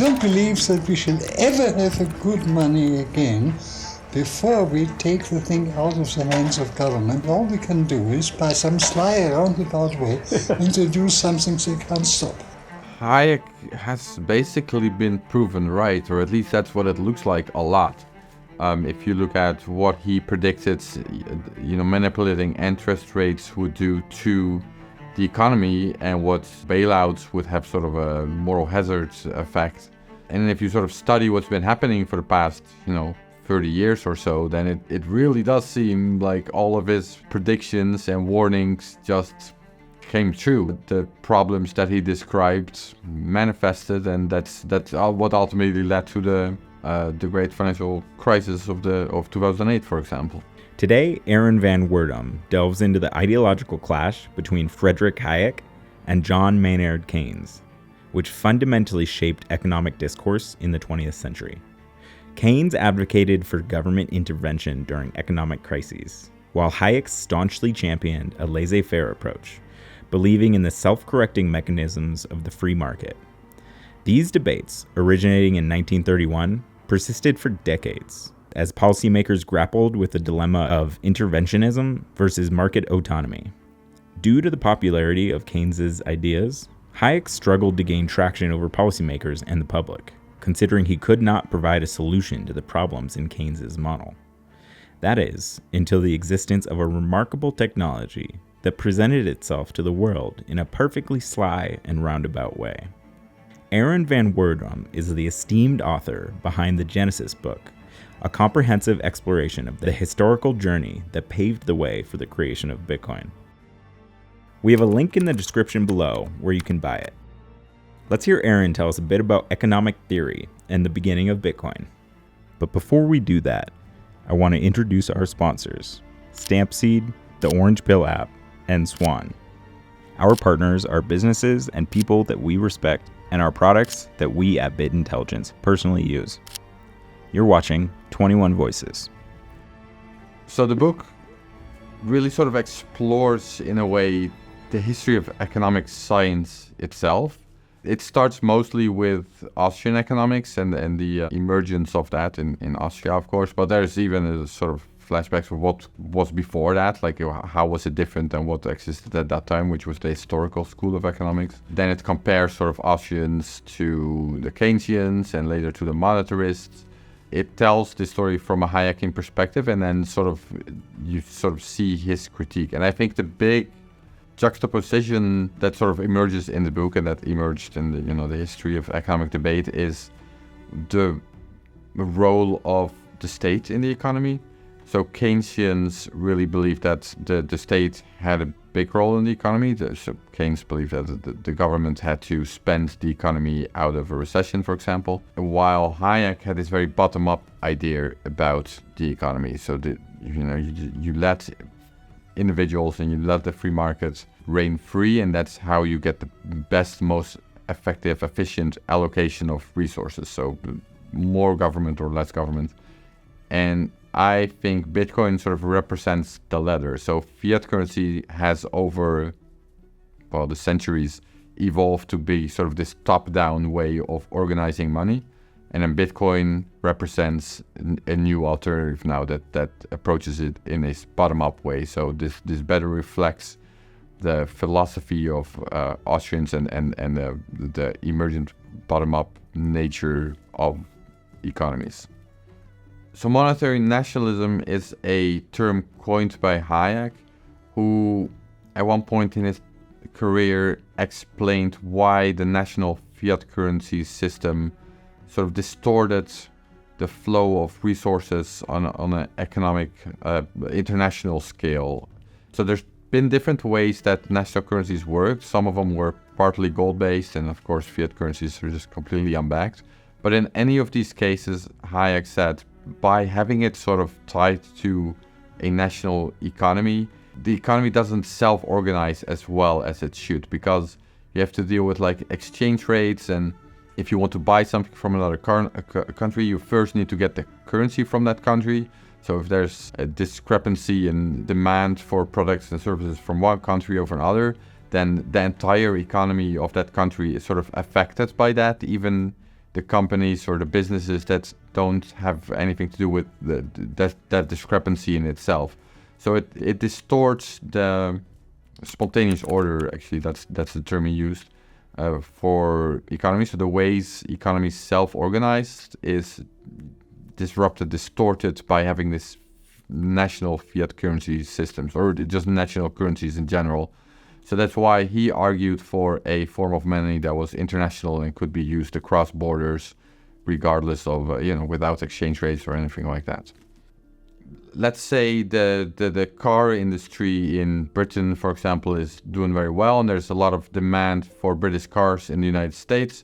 don't believe that we shall ever have a good money again before we take the thing out of the hands of government. All we can do is, by some sly roundabout way, introduce something they can't stop. Hayek has basically been proven right, or at least that's what it looks like a lot. If you look at what he predicted, manipulating interest rates would do to the economy and what bailouts would have sort of a moral hazard effect. And if you sort of study what's been happening for the past, 30 years or so, then it really does seem like all of his predictions and warnings just came true. The problems that he described manifested, and that's what ultimately led to the great financial crisis of 2008, for example. Today, Aaron van Wirdum delves into the ideological clash between Friedrich Hayek and John Maynard Keynes, which fundamentally shaped economic discourse in the 20th century. Keynes advocated for government intervention during economic crises, while Hayek staunchly championed a laissez-faire approach, believing in the self-correcting mechanisms of the free market. These debates, originating in 1931, persisted for decades, as policymakers grappled with the dilemma of interventionism versus market autonomy. Due to the popularity of Keynes's ideas, Hayek struggled to gain traction over policymakers and the public, considering he could not provide a solution to the problems in Keynes's model. That is, until the existence of a remarkable technology that presented itself to the world in a perfectly sly and roundabout way. Aaron van Wirdum is the esteemed author behind the Genesis book, a comprehensive exploration of the historical journey that paved the way for the creation of Bitcoin. We have a link in the description below where you can buy it. Let's hear Aaron tell us a bit about economic theory and the beginning of Bitcoin. But before we do that, I want to introduce our sponsors, Stampseed, the Orange Pill app, and Swan. Our partners are businesses and people that we respect, and our products that we at Bit Intelligence personally use. You're watching 21 Voices. So the book really sort of explores, in a way, the history of economic science itself. It starts mostly with Austrian economics and the emergence of that in Austria, of course, but there's even a sort of flashbacks of what was before that, like how was it different than what existed at that time, which was the historical school of economics. Then it compares sort of Austrians to the Keynesians and later to the monetarists. It tells the story from a Hayekian perspective, and then you see his critique. And I think the big juxtaposition that sort of emerges in the book and that emerged in the history of economic debate is the role of the state in the economy. So Keynesians really believe that the state had a big role in the economy. So Keynes believed that the government had to spend the economy out of a recession, for example, while Hayek had this very bottom-up idea about the economy. So you let individuals and you let the free market reign free, and that's how you get the best, most effective, efficient allocation of resources. So more government or less government. And I think Bitcoin sort of represents the latter. So fiat currency has over the centuries evolved to be sort of this top-down way of organizing money. And then Bitcoin represents a new alternative now that approaches it in a bottom-up way. So this better reflects the philosophy of Austrians and the emergent bottom-up nature of economies. So monetary nationalism is a term coined by Hayek, who at one point in his career explained why the national fiat currency system sort of distorted the flow of resources on an economic international scale. So there's been different ways that national currencies worked. Some of them were partly gold-based, and of course fiat currencies are just completely unbacked. But in any of these cases, Hayek said, by having it sort of tied to a national economy, the economy doesn't self-organize as well as it should, because you have to deal with like exchange rates, and if you want to buy something from another country, you first need to get the currency from that country. So if there's a discrepancy in demand for products and services from one country over another, then the entire economy of that country is sort of affected by that, even the companies or the businesses that don't have anything to do with that discrepancy in itself. So it distorts the spontaneous order, actually, that's the term he used, for economies. So the ways economies self-organized is disrupted, distorted by having this national fiat currency systems, or just national currencies in general. So that's why he argued for a form of money that was international and could be used across borders, regardless of, without exchange rates or anything like that. Let's say the car industry in Britain, for example, is doing very well, and there's a lot of demand for British cars in the United States.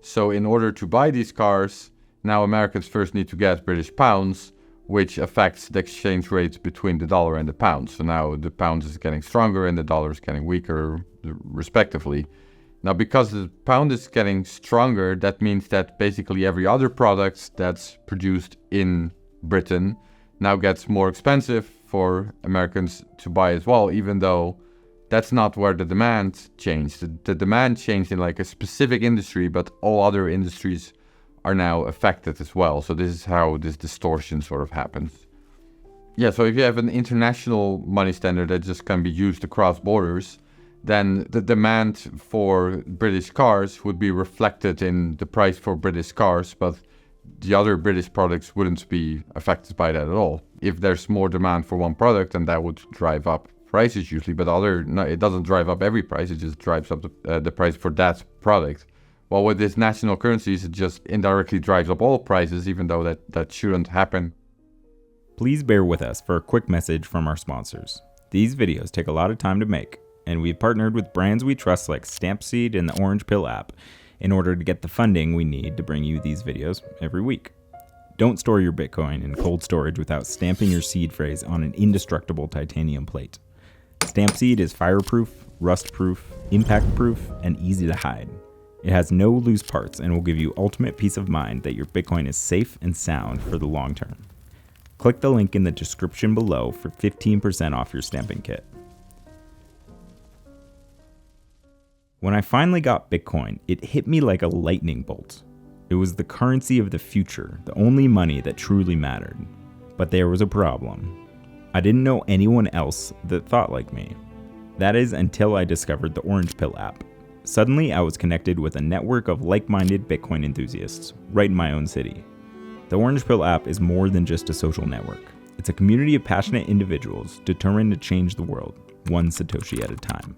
So in order to buy these cars, now Americans first need to get British pounds, which affects the exchange rate between the dollar and the pound. So now the pound is getting stronger and the dollar is getting weaker, respectively. Now, because the pound is getting stronger, that means that basically every other product that's produced in Britain now gets more expensive for Americans to buy as well, even though that's not where the demand changed. The demand changed in like a specific industry, but all other industries are now affected as well. So this is how this distortion sort of happens. Yeah, so if you have an international money standard that just can be used across borders, then the demand for British cars would be reflected in the price for British cars, but the other British products wouldn't be affected by that at all. If there's more demand for one product, then that would drive up prices usually, but it doesn't drive up every price, it just drives up the price for that product. Well, with these national currencies, it just indirectly drives up all prices, even though that shouldn't happen. Please bear with us for a quick message from our sponsors. These videos take a lot of time to make, and we've partnered with brands we trust like Stampseed and the Orange Pill app in order to get the funding we need to bring you these videos every week. Don't store your Bitcoin in cold storage without stamping your seed phrase on an indestructible titanium plate. Stampseed is fireproof, rust-proof, impact-proof, and easy to hide. It has no loose parts and will give you ultimate peace of mind that your Bitcoin is safe and sound for the long term. Click the link in the description below for 15% off your stamping kit. When I finally got Bitcoin, it hit me like a lightning bolt. It was the currency of the future, the only money that truly mattered. But there was a problem. I didn't know anyone else that thought like me. That is until I discovered the Orange Pill app. Suddenly, I was connected with a network of like-minded Bitcoin enthusiasts, right in my own city. The Orange Pill app is more than just a social network. It's a community of passionate individuals determined to change the world, one Satoshi at a time.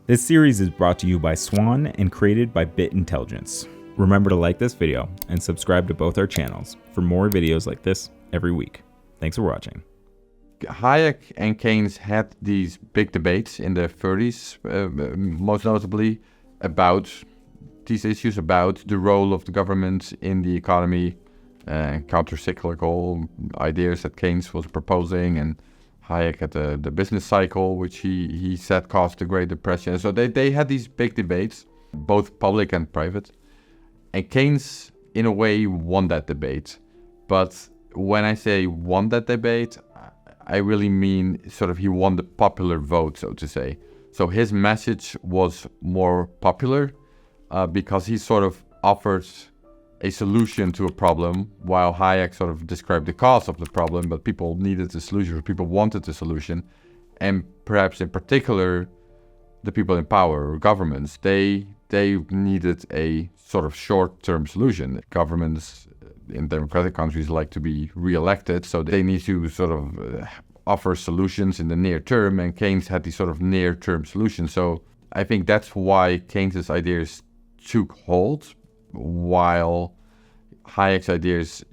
This series is brought to you by Swan and created by Bit Intelligence. Remember to like this video and subscribe to both our channels for more videos like this every week. Thanks for watching. Hayek and Keynes had these big debates in the 30s, most notably about these issues, about the role of the government in the economy, counter-cyclical ideas that Keynes was proposing, and Hayek had the business cycle, which he said caused the Great Depression. So they had these big debates, both public and private. And Keynes, in a way, won that debate. But when I say won that debate, I really mean sort of he won the popular vote, so to say. So his message was more popular because he sort of offered a solution to a problem, while Hayek sort of described the cause of the problem, but people needed the solution, or people wanted the solution. And perhaps in particular, the people in power or governments, they needed a sort of short-term solution. Governments in democratic countries like to be re-elected, so they need to sort of offer solutions in the near term, and Keynes had these sort of near-term solutions. So I think that's why Keynes's ideas took hold, while Hayek's ideas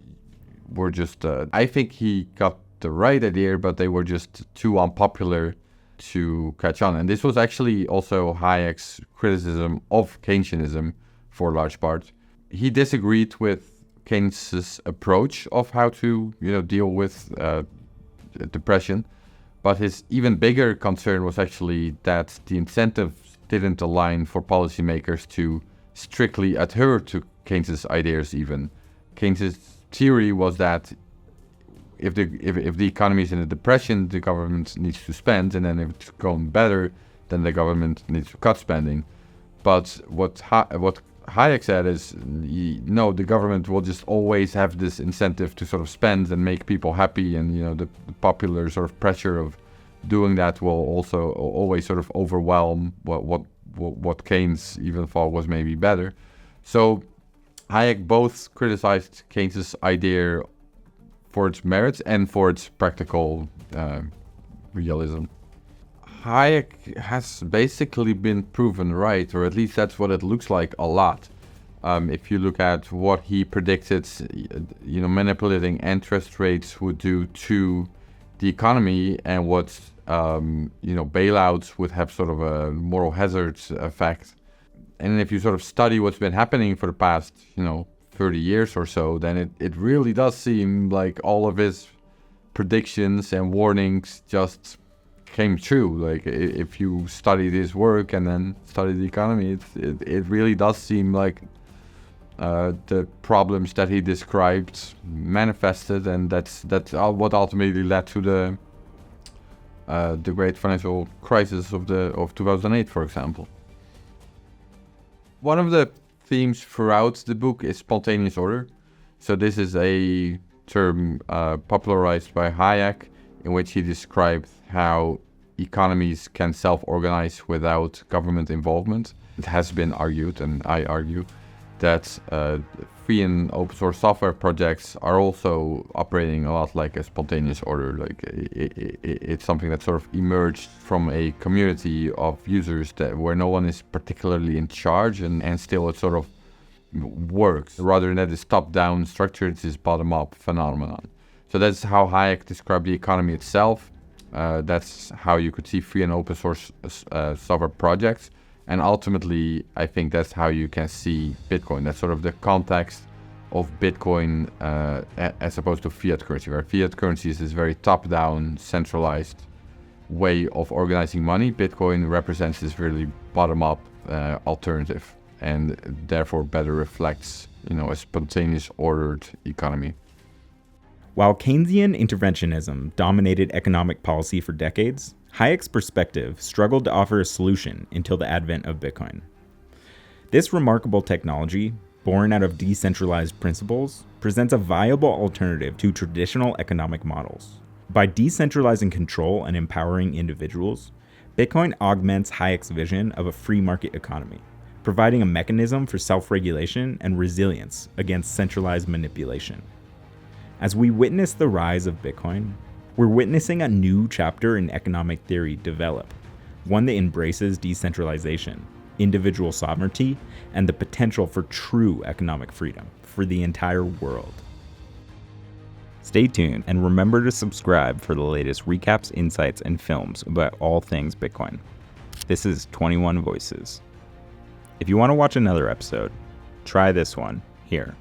were just, I think he got the right idea, but they were just too unpopular to catch on. And this was actually also Hayek's criticism of Keynesianism for a large part. He disagreed with Keynes's approach of how to, deal with depression, but his even bigger concern was actually that the incentives didn't align for policymakers to strictly adhere to Keynes's ideas. Even Keynes's theory was that if the economy is in a depression, the government needs to spend, and then if it's going better, then the government needs to cut spending. But what Hayek said is, no, the government will just always have this incentive to sort of spend and make people happy, and the popular sort of pressure of doing that will also always sort of overwhelm what Keynes even thought was maybe better. So Hayek both criticized Keynes's idea for its merits and for its practical realism. Hayek has basically been proven right, or at least that's what it looks like a lot. If you look at what he predicted, manipulating interest rates would do to the economy, and what bailouts would have sort of a moral hazard effect. And if you sort of study what's been happening for the past 30 years or so, then it really does seem like all of his predictions and warnings just came true. Like, if you study this work and then study the economy, it really does seem like the problems that he described manifested, and that's what ultimately led to the great financial crisis of 2008, for example. One of the themes throughout the book is spontaneous order. So this is a term popularized by Hayek, in which he described how economies can self-organize without government involvement. It has been argued, and I argue, that free and open source software projects are also operating a lot like a spontaneous order. Like, it's something that sort of emerged from a community of users where no one is particularly in charge, and still it sort of works. Rather than that it's top-down structure, it's this bottom-up phenomenon. So that's how Hayek described the economy itself. That's how you could see free and open source software projects. And ultimately, I think that's how you can see Bitcoin. That's sort of the context of Bitcoin as opposed to fiat currency, where fiat currency is this very top-down, centralized way of organizing money. Bitcoin represents this really bottom-up alternative, and therefore better reflects, a spontaneous, ordered economy. While Keynesian interventionism dominated economic policy for decades, Hayek's perspective struggled to offer a solution until the advent of Bitcoin. This remarkable technology, born out of decentralized principles, presents a viable alternative to traditional economic models. By decentralizing control and empowering individuals, Bitcoin augments Hayek's vision of a free market economy, providing a mechanism for self-regulation and resilience against centralized manipulation. As we witness the rise of Bitcoin, we're witnessing a new chapter in economic theory develop, one that embraces decentralization, individual sovereignty, and the potential for true economic freedom for the entire world. Stay tuned and remember to subscribe for the latest recaps, insights, and films about all things Bitcoin. This is 21 Voices. If you want to watch another episode, try this one here.